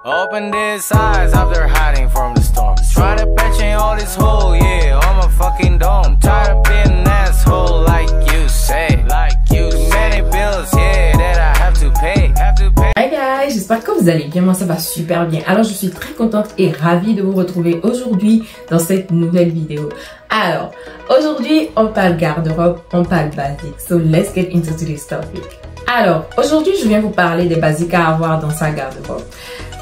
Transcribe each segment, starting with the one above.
Open these eyes after hiding from the storm. Try to patch in all this hole, yeah, on my fucking dome. Tired of being an asshole like you say. Too many bills, yeah, that I have to pay. Hi guys, j'espère que vous allez bien, moi ça va super bien. Alors je suis très contente et ravie de vous retrouver aujourd'hui dans cette nouvelle vidéo. Alors, aujourd'hui on parle garde-robe, on parle basique. So let's get into this topic. Alors, aujourd'hui je viens vous parler des basiques à avoir dans sa garde-robe.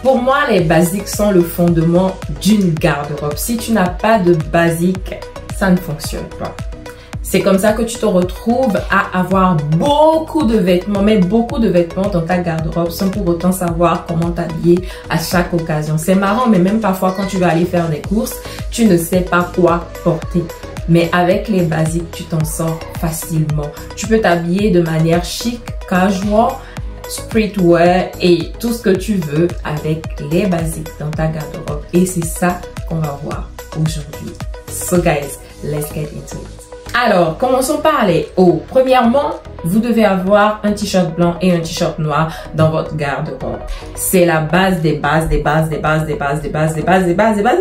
Pour moi, les basiques sont le fondement d'une garde-robe. Si tu n'as pas de basiques, ça ne fonctionne pas. C'est comme ça que tu te retrouves à avoir beaucoup de vêtements, mais beaucoup de vêtements dans ta garde-robe sans pour autant savoir comment t'habiller à chaque occasion. C'est marrant, mais même parfois quand tu vas aller faire des courses, tu ne sais pas quoi porter. Mais avec les basiques, tu t'en sors facilement. Tu peux t'habiller de manière chic, casual, streetwear et tout ce que tu veux avec les basiques dans ta garde-robe. Et c'est ça qu'on va voir aujourd'hui. So guys, let's get into it. Alors, commençons par les hauts. Premièrement, vous devez avoir un t-shirt blanc et un t-shirt noir dans votre garde-robe. C'est la base des bases, des bases, des bases, des bases, des bases, des bases, des bases, des bases,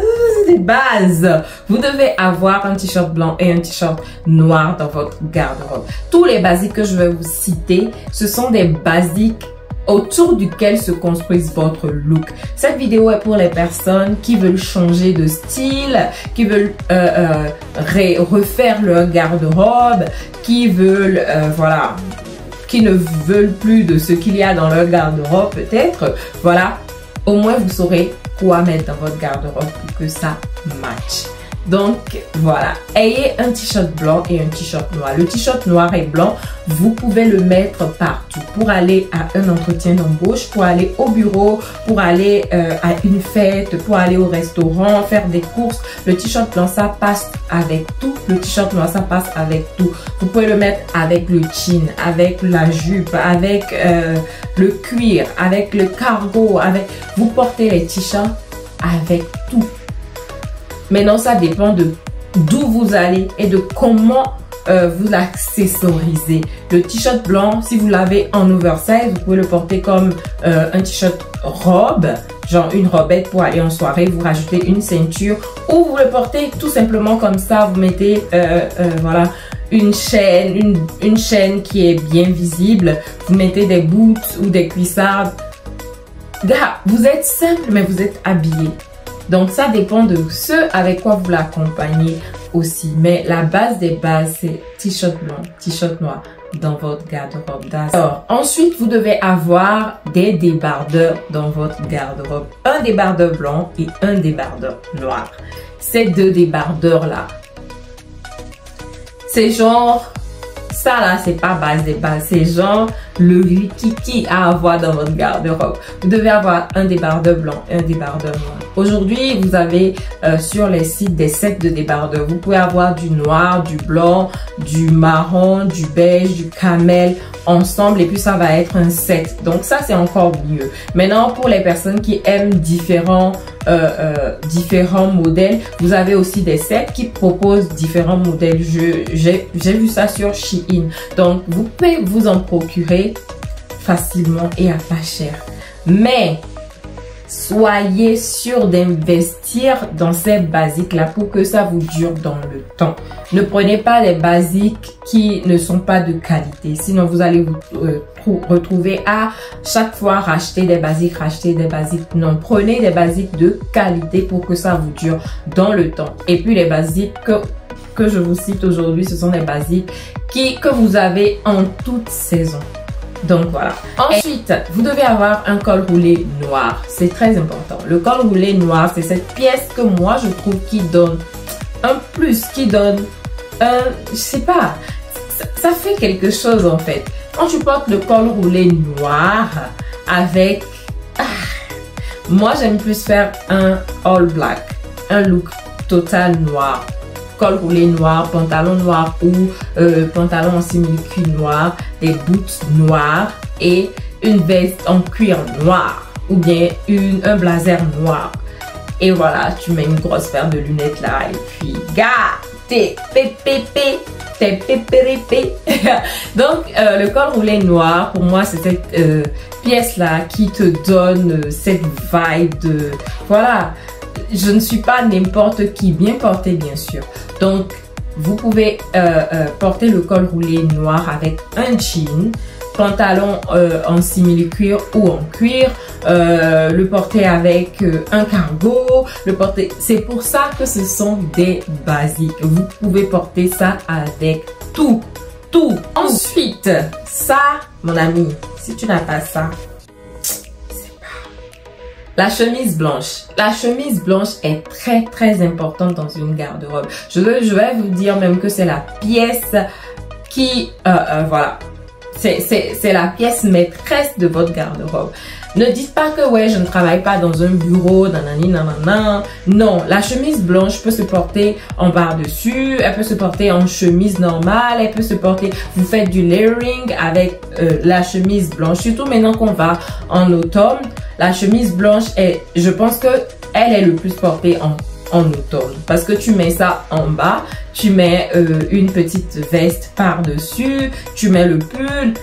des bases. Vous devez avoir un t-shirt blanc et un t-shirt noir dans votre garde-robe. Tous les basiques que je vais vous citer, ce sont des basiques autour duquel se construise votre look. Cette vidéo est pour les personnes qui veulent changer de style, qui veulent refaire leur garde-robe, qui veulent, voilà, qui ne veulent plus de ce qu'il y a dans leur garde-robe peut-être. Voilà, au moins vous saurez quoi mettre dans votre garde-robe pour que ça matche. Donc voilà, ayez un t-shirt blanc et un t-shirt noir. Le t-shirt noir et blanc, vous pouvez le mettre partout. Pour aller à un entretien d'embauche, pour aller au bureau, pour aller à une fête, pour aller au restaurant, faire des courses. Le t-shirt blanc, ça passe avec tout. Le t-shirt noir, ça passe avec tout. Vous pouvez le mettre avec le jean, avec la jupe, avec le cuir, avec le cargo. Vous portez les t-shirts avec tout. Maintenant, ça dépend de d'où vous allez et de comment vous l'accessorisez. Le t-shirt blanc, si vous l'avez en oversize, vous pouvez le porter comme un t-shirt robe, genre une robette pour aller en soirée. Vous rajoutez une ceinture ou vous le portez tout simplement comme ça. Vous mettez voilà, une chaîne qui est bien visible. Vous mettez des boots ou des cuissardes. Vous êtes simple, mais vous êtes habillé. Donc, ça dépend de ce avec quoi vous l'accompagnez aussi. Mais la base des bases, c'est t-shirt blanc, t-shirt noir dans votre garde-robe. Alors, ensuite, vous devez avoir des débardeurs dans votre garde-robe. Un débardeur blanc et un débardeur noir. Ces deux débardeurs-là, c'est genre... Ça là, c'est pas base des bases, c'est genre le rikiki à avoir dans votre garde-robe. Vous devez avoir un débardeur blanc et un débardeur noir. Aujourd'hui, vous avez sur les sites des sets de débardeurs. Vous pouvez avoir du noir, du blanc, du marron, du beige, du camel ensemble et puis ça va être un set. Donc ça, c'est encore mieux. Maintenant, pour les personnes qui aiment différents modèles, vous avez aussi des sets qui proposent différents modèles. J'ai vu ça sur Shein. Donc, vous pouvez vous en procurer facilement et à pas cher. Mais, soyez sûr d'investir dans ces basiques-là pour que ça vous dure dans le temps. Ne prenez pas des basiques qui ne sont pas de qualité. Sinon, vous allez vous retrouver à chaque fois racheter des basiques, Non, prenez des basiques de qualité pour que ça vous dure dans le temps. Et puis, les basiques que je vous cite aujourd'hui, ce sont des basiques que vous avez en toute saison. Donc voilà. Ensuite, vous devez avoir un col roulé noir. C'est très important. Le col roulé noir, c'est cette pièce que moi je trouve qui donne un plus, qui donne je sais pas, ça fait quelque chose en fait. Quand tu portes le col roulé noir avec... moi j'aime plus faire un all black, un look total noir. Col roulé noir, pantalon noir ou pantalon en simili-cuir noir, des boots noirs et une veste en cuir noir ou bien un blazer noir. Et voilà, tu mets une grosse paire de lunettes là et puis TPPP. Donc le col roulé noir, pour moi, c'est cette pièce là qui te donne cette vibe de voilà, je ne suis pas n'importe qui, bien porté bien sûr. Donc vous pouvez porter le col roulé noir avec un jean, pantalon en simili-cuir ou en cuir, le porter avec un cargo, le porter. C'est pour ça que ce sont des basiques. Vous pouvez porter ça avec tout. Ensuite, ça, mon ami, si tu n'as pas ça, c'est pas. La chemise blanche. La chemise blanche est très importante dans une garde-robe. Je vais vous dire même que c'est la pièce qui, voilà. C'est la pièce maîtresse de votre garde-robe. Ne dites pas que ouais, je ne travaille pas dans un bureau, nanani, nanana. Non, la chemise blanche peut se porter en barre-dessus, elle peut se porter en chemise normale, elle peut se porter, vous faites du layering avec la chemise blanche. Surtout maintenant qu'on va en automne, la chemise blanche est, je pense que elle est le plus portée en automne. Parce que tu mets ça en bas, tu mets une petite veste par-dessus, tu mets le pull.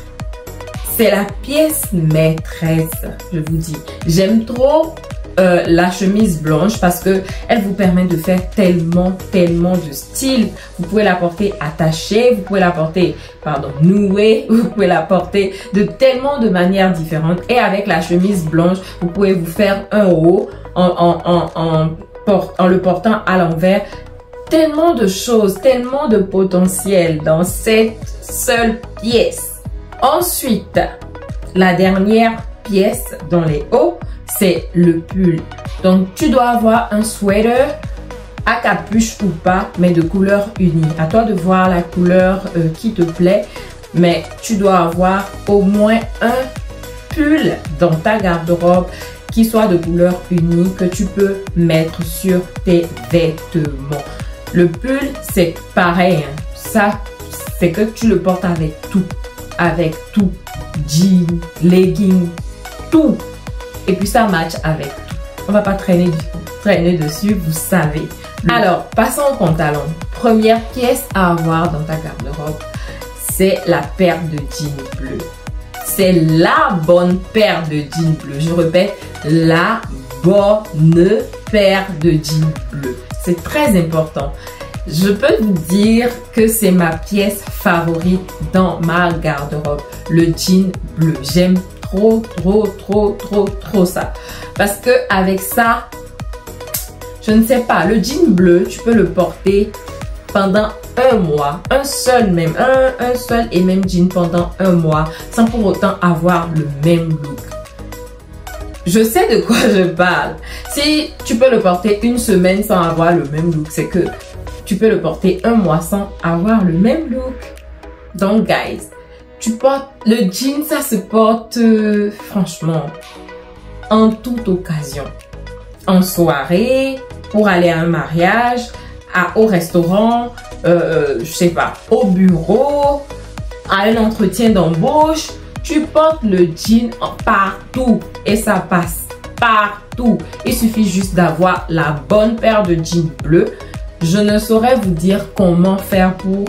C'est la pièce maîtresse, je vous dis. J'aime trop la chemise blanche parce que elle vous permet de faire tellement de style. Vous pouvez la porter attachée, vous pouvez la porter, nouée, vous pouvez la porter de tellement de manières différentes. Et avec la chemise blanche, vous pouvez vous faire un haut en le portant à l'envers. Tellement de choses, tellement de potentiel dans cette seule pièce. Ensuite, la dernière pièce dans les hauts, c'est le pull. Donc, tu dois avoir un sweater à capuche ou pas, mais de couleur unie. À toi de voir la couleur qui te plaît, mais tu dois avoir au moins un pull dans ta garde-robe qui soit de couleur unie que tu peux mettre sur tes vêtements. Le pull, c'est pareil. Hein. Ça, c'est que tu le portes avec tout. Avec tout. Jeans, leggings, tout. Et puis ça match avec tout. On va pas traîner dessus, vous savez. Alors, passons au pantalon. Première pièce à avoir dans ta garde-robe, c'est la paire de jeans bleus. C'est la bonne paire de jeans bleus. Je répète, la bonne paire de jeans bleus. C'est très important. Je peux vous dire que c'est ma pièce favorite dans ma garde-robe, le jean bleu. J'aime trop ça. Parce que avec ça, je ne sais pas, le jean bleu, tu peux le porter pendant un mois, un seul et même jean pendant un mois, sans pour autant avoir le même look. Je sais de quoi je parle. Si tu peux le porter une semaine sans avoir le même look, c'est que tu peux le porter un mois sans avoir le même look. Donc, guys, tu portes le jean, ça se porte franchement en toute occasion. En soirée, pour aller à un mariage, au restaurant, je sais pas, au bureau, à un entretien d'embauche. Tu portes le jean partout et ça passe partout. Il suffit juste d'avoir la bonne paire de jeans bleus. Je ne saurais vous dire comment faire pour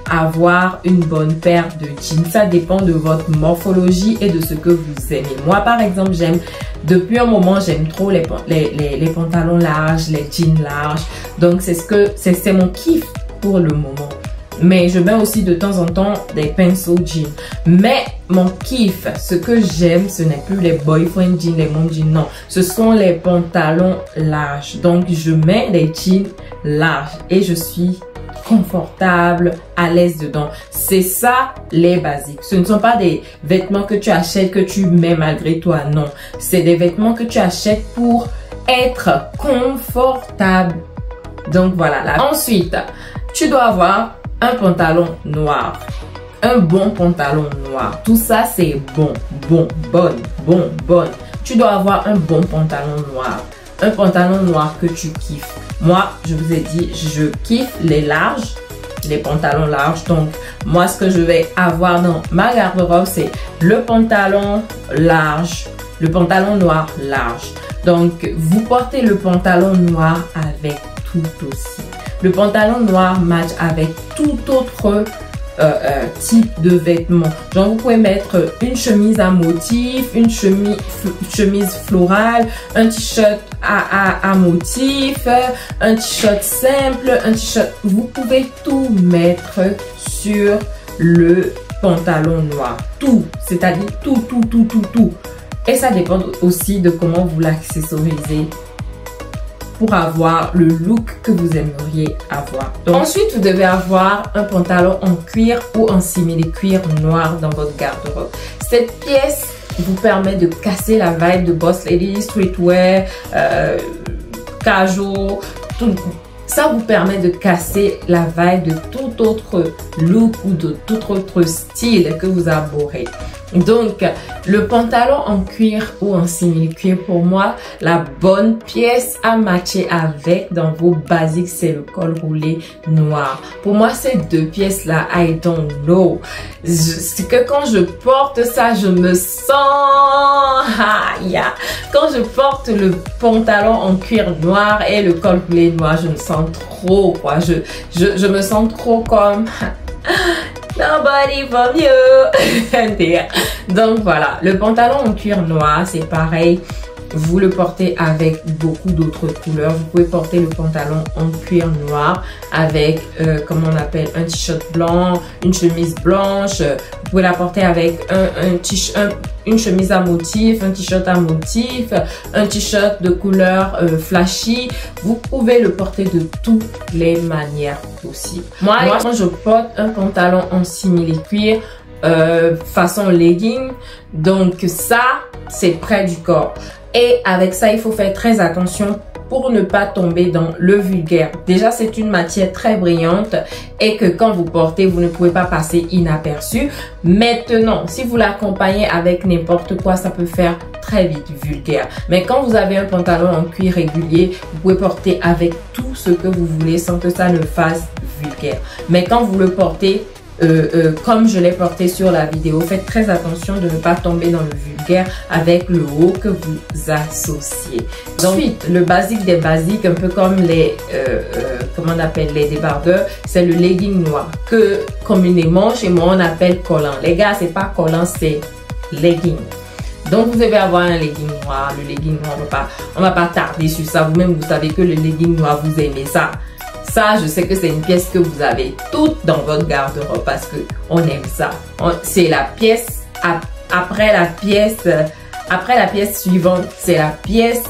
avoir une bonne paire de jeans. Ça dépend de votre morphologie et de ce que vous aimez. Moi, par exemple, depuis un moment, j'aime trop les pantalons larges, les jeans larges. Donc, c'est mon kiff pour le moment. Mais je mets aussi de temps en temps des pencil jeans. Mais mon kiff, ce que j'aime, ce n'est plus les boyfriend jeans, les mom jeans, non. Ce sont les pantalons larges. Donc, je mets des jeans larges et je suis confortable, à l'aise dedans. C'est ça les basiques. Ce ne sont pas des vêtements que tu achètes, que tu mets malgré toi, non. C'est des vêtements que tu achètes pour être confortable. Donc, voilà. Là. Ensuite, tu dois avoir un pantalon noir, un bon pantalon noir. Tout ça, c'est bonne. Tu dois avoir un bon pantalon noir. Un pantalon noir que tu kiffes. Moi, je vous ai dit, je kiffe les larges, les pantalons larges. Donc, moi, ce que je vais avoir dans ma garde-robe, c'est le pantalon large, le pantalon noir large. Donc, vous portez le pantalon noir avec tout aussi. Le pantalon noir match avec tout autre type de vêtements. Genre vous pouvez mettre une chemise à motif, une chemise florale, un t-shirt à motif, un t-shirt simple, un t-shirt. Vous pouvez tout mettre sur le pantalon noir. Tout, c'est-à-dire tout. Et ça dépend aussi de comment vous l'accessorisez pour avoir le look que vous aimeriez avoir. Donc, ensuite, vous devez avoir un pantalon en cuir ou en simili-cuir noir dans votre garde-robe. Cette pièce vous permet de casser la vibe de boss lady, streetwear, casual, tout. Ça vous permet de casser la vibe de tout autre look ou de tout autre style que vous abhorrez. Donc, le pantalon en cuir ou en simili-cuir, pour moi, la bonne pièce à matcher avec dans vos basiques, c'est le col roulé noir. Pour moi, ces deux pièces-là, I don't know. C'est que quand je porte ça, je me sens... Quand je porte le pantalon en cuir noir et le col roulé noir, je me sens trop, quoi. Je me sens trop comme... Nobody from you. Donc voilà, le pantalon en cuir noir, c'est pareil. Vous le portez avec beaucoup d'autres couleurs. Vous pouvez porter le pantalon en cuir noir avec, comment on appelle, un t-shirt blanc, une chemise blanche. Vous pouvez la porter avec une chemise à motif, un t-shirt à motif, un t-shirt de couleur flashy. Vous pouvez le porter de toutes les manières possibles. Moi quand je porte un pantalon en simili-cuir, façon legging, donc ça, c'est près du corps. Et avec ça, il faut faire très attention pour ne pas tomber dans le vulgaire. Déjà, c'est une matière très brillante et que quand vous portez, vous ne pouvez pas passer inaperçu. Maintenant, si vous l'accompagnez avec n'importe quoi, ça peut faire très vite vulgaire. Mais quand vous avez un pantalon en cuir régulier, vous pouvez porter avec tout ce que vous voulez sans que ça ne fasse vulgaire. Mais quand vous le portez, comme je l'ai porté sur la vidéo, faites très attention de ne pas tomber dans le vulgaire avec le haut que vous associez. Ensuite, le basique des basiques, un peu comme les, comment on appelle, les débardeurs, c'est le legging noir que communément chez moi on appelle collant. Les gars, c'est pas collant, c'est legging. Donc vous devez avoir un legging noir. Le legging noir, on va pas tarder sur ça. Vous-même, vous savez que le legging noir, vous aimez ça. Ça, je sais que c'est une pièce que vous avez toute dans votre garde-robe parce que on aime ça. C'est la pièce après la pièce suivante, c'est la pièce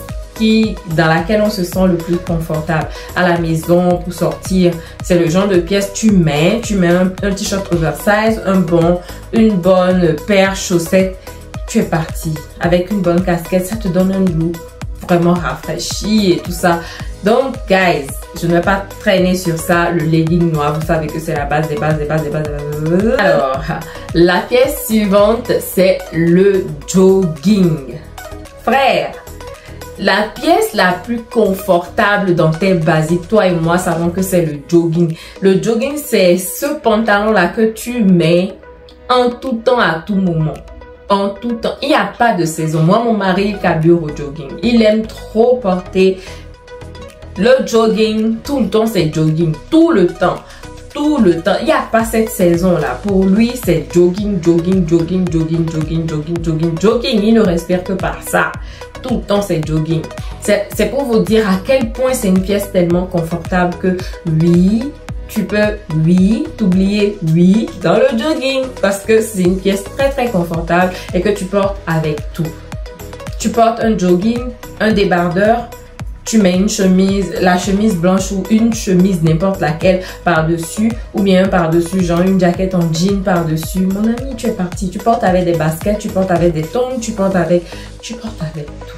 dans laquelle on se sent le plus confortable à la maison pour sortir. C'est le genre de pièce tu mets un t-shirt oversize, une bonne paire chaussettes, tu es parti avec une bonne casquette, ça te donne un look vraiment rafraîchi et tout ça. Donc, guys, je ne vais pas traîner sur ça. Le legging noir, vous savez que c'est la base des bases. Alors, la pièce suivante, c'est le jogging. Frère, la pièce la plus confortable dans tes basiques, toi et moi savons que c'est le jogging. Le jogging, c'est ce pantalon-là que tu mets en tout temps, à tout moment. En tout temps. Il n'y a pas de saison. Moi, mon mari, il carbure au jogging. Il aime trop porter le jogging. Tout le temps, c'est jogging. Tout le temps. Il n'y a pas cette saison-là. Pour lui, c'est jogging. Il ne respire que par ça. Tout le temps, c'est jogging. C'est pour vous dire à quel point c'est une pièce tellement confortable que oui, tu peux, t'oublier, dans le jogging. Parce que c'est une pièce très très confortable et que tu portes avec tout. Tu portes un jogging, un débardeur, tu mets une chemise, la chemise blanche ou une chemise n'importe laquelle par-dessus, ou bien un par-dessus, genre une jaquette en jean par-dessus. Mon ami, tu es parti. Tu portes avec des baskets, tu portes avec des tongs, tu portes avec tout.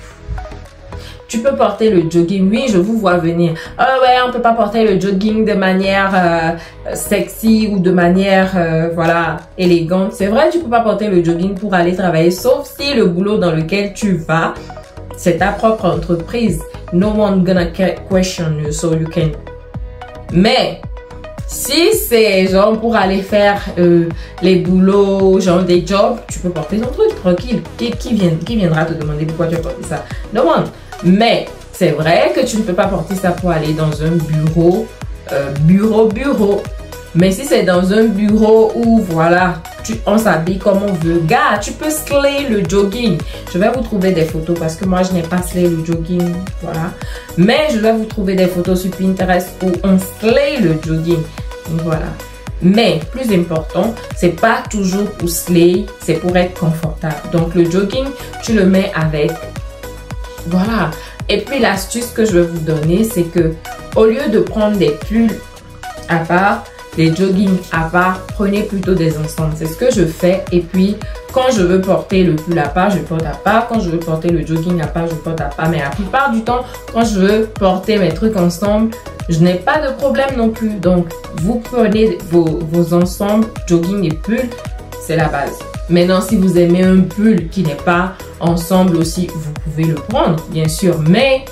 Tu peux porter le jogging. Oui, je vous vois venir. Ah ouais, on peut pas porter le jogging de manière sexy ou de manière, voilà, élégante. C'est vrai, tu peux pas porter le jogging pour aller travailler, sauf si le boulot dans lequel tu vas, c'est ta propre entreprise. No one gonna question you, so you can. Mais si c'est genre pour aller faire les boulots, genre des jobs, tu peux porter ton truc tranquille. Qui viendra te demander pourquoi tu as porté ça? No one. Mais c'est vrai que tu ne peux pas porter ça pour aller dans un bureau bureau. Mais si c'est dans un bureau où voilà, on s'habille comme on veut, gars, tu peux slay le jogging. Je vais vous trouver des photos parce que moi je n'ai pas slay le jogging, voilà. Mais je vais vous trouver des photos sur Pinterest où on slay le jogging. Donc voilà. Mais plus important, c'est pas toujours pour slay, c'est pour être confortable. Donc le jogging, tu le mets avec, voilà. Et puis l'astuce que je vais vous donner, c'est que au lieu de prendre des pulls à part, les joggings à part, prenez plutôt des ensembles. C'est ce que je fais. Et puis, quand je veux porter le pull à part, je porte à part. Quand je veux porter le jogging à part, je porte à part. Mais la plupart du temps, quand je veux porter mes trucs ensemble, je n'ai pas de problème non plus. Donc, vous prenez vos ensembles, jogging et pull, c'est la base. Maintenant, si vous aimez un pull qui n'est pas ensemble aussi, vous pouvez le prendre, bien sûr. Mais,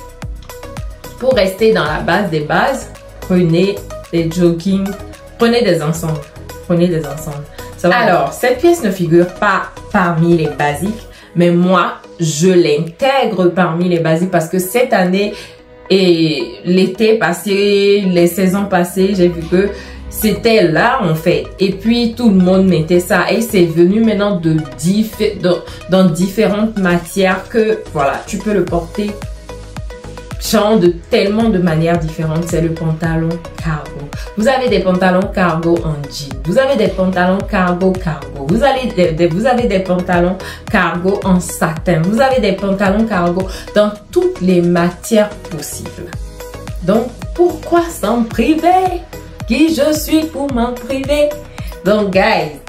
pour rester dans la base des bases, prenez des joggings. Prenez des ensembles. Prenez des ensembles. Alors, cette pièce ne figure pas parmi les basiques, mais moi, je l'intègre parmi les basiques parce que cette année et l'été passé, les saisons passées, j'ai vu que c'était là en fait. Et puis, tout le monde mettait ça et c'est venu maintenant dans différentes matières que, voilà, tu peux le porter genre de tellement de manières différentes. C'est le pantalon cargo. Vous avez des pantalons cargo en jean. Vous avez des pantalons cargo. Vous avez des pantalons cargo en satin. Vous avez des pantalons cargo dans toutes les matières possibles. Donc, pourquoi s'en priver? Qui je suis pour m'en priver? Donc, guys,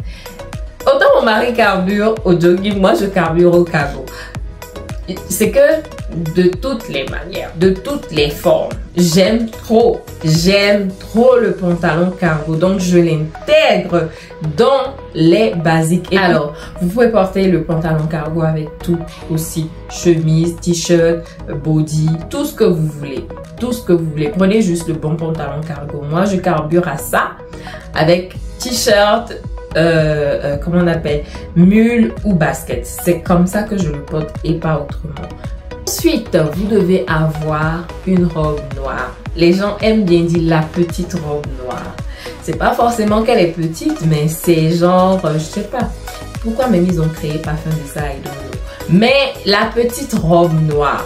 autant mon mari carbure au jogging, moi je carbure au cargo. C'est que de toutes les manières, de toutes les formes, j'aime trop le pantalon cargo. Donc, je l'intègre dans les basiques. Et alors, vous pouvez porter le pantalon cargo avec tout aussi. Chemise, t-shirt, body, tout ce que vous voulez. Tout ce que vous voulez. Prenez juste le bon pantalon cargo. Moi, je carbure à ça avec t-shirt, comment on appelle, mule ou basket. C'est comme ça que je le porte et pas autrement. Ensuite, vous devez avoir une robe noire. Les gens aiment bien dire la petite robe noire. C'est pas forcément qu'elle est petite, mais c'est genre, je sais pas. Pourquoi même ils ont créé Parfum Design, I don't know. Mais la petite robe noire,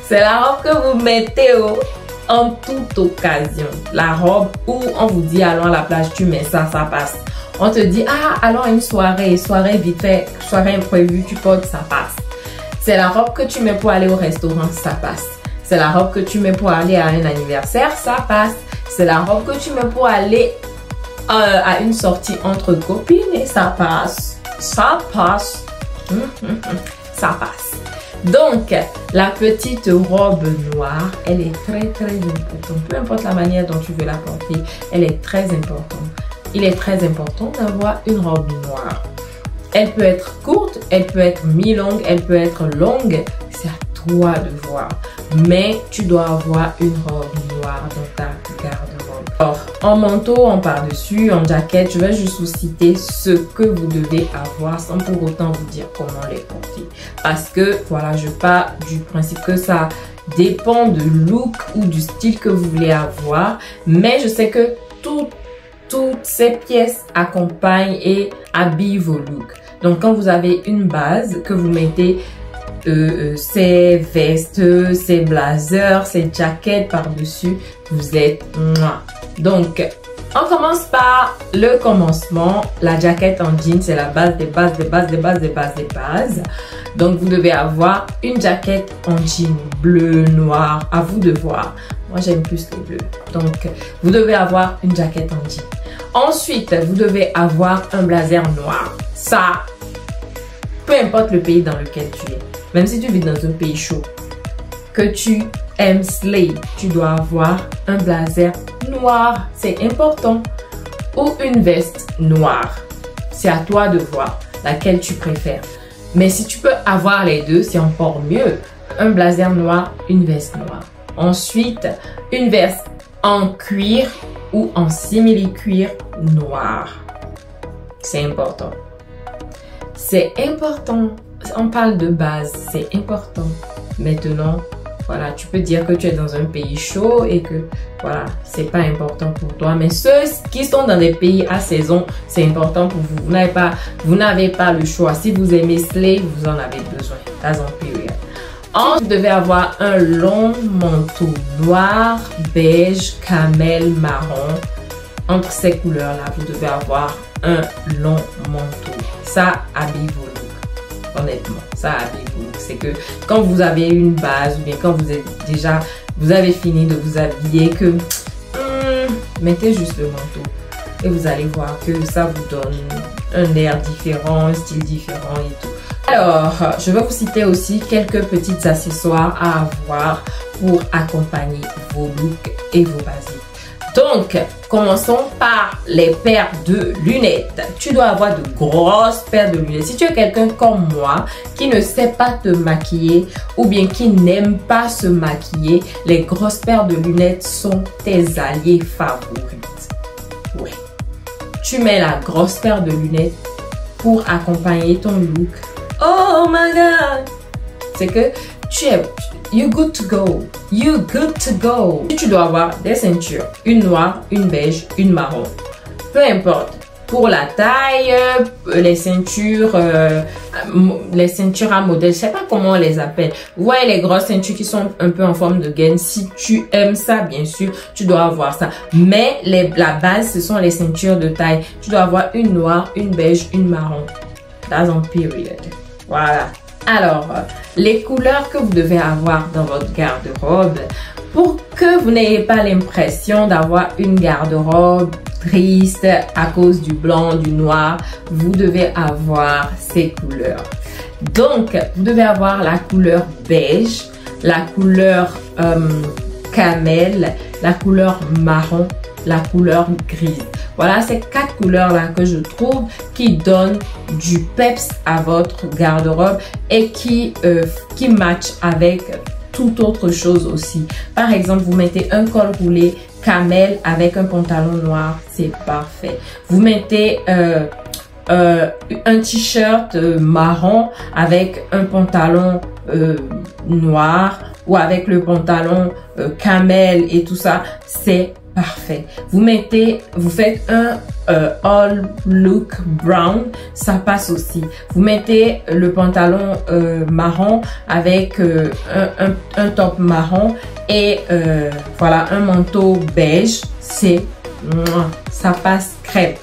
c'est la robe que vous mettez en toute occasion. La robe où on vous dit allons à la plage, tu mets ça, ça passe. On te dit, ah, allons à une soirée vite fait, soirée imprévue, tu portes, ça passe. C'est la robe que tu mets pour aller au restaurant, ça passe. C'est la robe que tu mets pour aller à un anniversaire, ça passe. C'est la robe que tu mets pour aller à une sortie entre copines et ça passe. Ça passe. Ça passe. Donc, la petite robe noire, elle est très importante. Peu importe la manière dont tu veux la porter, elle est très importante. Il est très important d'avoir une robe noire. Elle peut être courte, elle peut être mi-longue, elle peut être longue. C'est à toi de voir. Mais tu dois avoir une robe noire dans ta garde-robe. Alors, en manteau, en par-dessus, en jaquette, je vais juste vous citer ce que vous devez avoir sans pour autant vous dire comment les porter. Parce que, voilà, je pars du principe que ça dépend du look ou du style que vous voulez avoir. Mais je sais que toutes ces pièces accompagnent et habillent vos looks. Donc, quand vous avez une base que vous mettez ces vestes, ces blazers, ces jaquettes par-dessus, vous êtes moi. Donc, on commence par le commencement. La jaquette en jean, c'est la base des bases. Donc, vous devez avoir une jaquette en jean bleu, noir. À vous de voir. Moi, j'aime plus les bleus. Donc, vous devez avoir une jaquette en jean. Ensuite, vous devez avoir un blazer noir. Ça, peu importe le pays dans lequel tu es. Même si tu vis dans un pays chaud, que tu aimes slay, tu dois avoir un blazer noir. C'est important. Ou une veste noire. C'est à toi de voir laquelle tu préfères. Mais si tu peux avoir les deux, c'est encore mieux. Un blazer noir, une veste noire. Ensuite, une veste en cuir ou en simili-cuir noir. C'est important. C'est important. On parle de base, c'est important. Maintenant, Voilà, tu peux dire que tu es dans un pays chaud et que voilà, c'est pas important pour toi. Mais ceux qui sont dans des pays à saison, c'est important pour vous. Vous n'avez pas le choix. Si vous aimez Slay, vous en avez besoin. That's on period. Ensuite, vous devez avoir un long manteau noir, beige, camel, marron. Entre ces couleurs-là, vous devez avoir un long manteau. Ça habille vos looks. Honnêtement, ça habille vos looks. C'est que quand vous avez une base ou bien quand vous avez fini de vous habiller, que mettez juste le manteau. Et vous allez voir que ça vous donne un air différent, un style différent et tout. Alors, je vais vous citer aussi quelques petits accessoires à avoir pour accompagner vos looks et vos basiques. Donc, commençons par les paires de lunettes. Tu dois avoir de grosses paires de lunettes. Si tu es quelqu'un comme moi qui ne sait pas te maquiller ou bien qui n'aime pas se maquiller, les grosses paires de lunettes sont tes alliés favorites. Ouais. Tu mets la grosse paire de lunettes pour accompagner ton look. Oh my God! C'est que you're good to go. You're good to go. Tu dois avoir des ceintures. Une noire, une beige, une marron. Peu importe. Pour la taille, les ceintures à modèle, je sais pas comment on les appelle. Vous voyez les grosses ceintures qui sont un peu en forme de gaine. Si tu aimes ça, bien sûr, tu dois avoir ça. Mais la base, ce sont les ceintures de taille. Tu dois avoir une noire, une beige, une marron. That's on period. Voilà. Alors, les couleurs que vous devez avoir dans votre garde-robe pour que vous n'ayez pas l'impression d'avoir une garde-robe triste à cause du blanc, du noir, vous devez avoir ces couleurs. Donc, vous devez avoir la couleur beige, la couleur camel, la couleur marron, la couleur grise. Voilà ces 4 couleurs-là que je trouve qui donnent du peps à votre garde-robe et qui match avec toute autre chose aussi. Par exemple, vous mettez un col roulé camel avec un pantalon noir, c'est parfait. Vous mettez un t-shirt marron avec un pantalon noir ou avec le pantalon camel et tout ça, c'est parfait. Vous faites un all look brown, ça passe aussi. Vous mettez le pantalon marron avec un top marron et voilà un manteau beige, ça passe crème.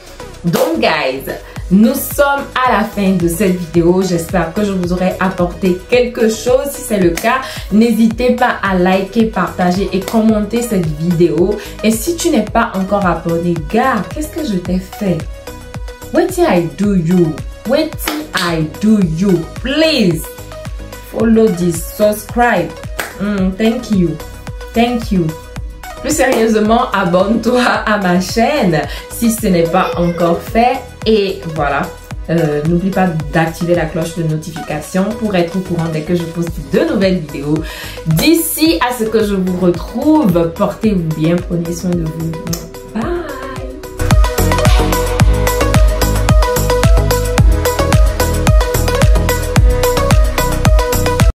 Donc guys, nous sommes à la fin de cette vidéo. J'espère que je vous aurai apporté quelque chose. Si c'est le cas, n'hésitez pas à liker, partager et commenter cette vidéo. Et si tu n'es pas encore abonné, gars, qu'est-ce que je t'ai fait? What did I do you? What did I do you? Please follow this, subscribe. Thank you. Thank you. Plus sérieusement, abonne-toi à ma chaîne si ce n'est pas encore fait. Et voilà, n'oublie pas d'activer la cloche de notification pour être au courant dès que je poste de nouvelles vidéos. D'ici à ce que je vous retrouve, portez-vous bien, prenez soin de vous.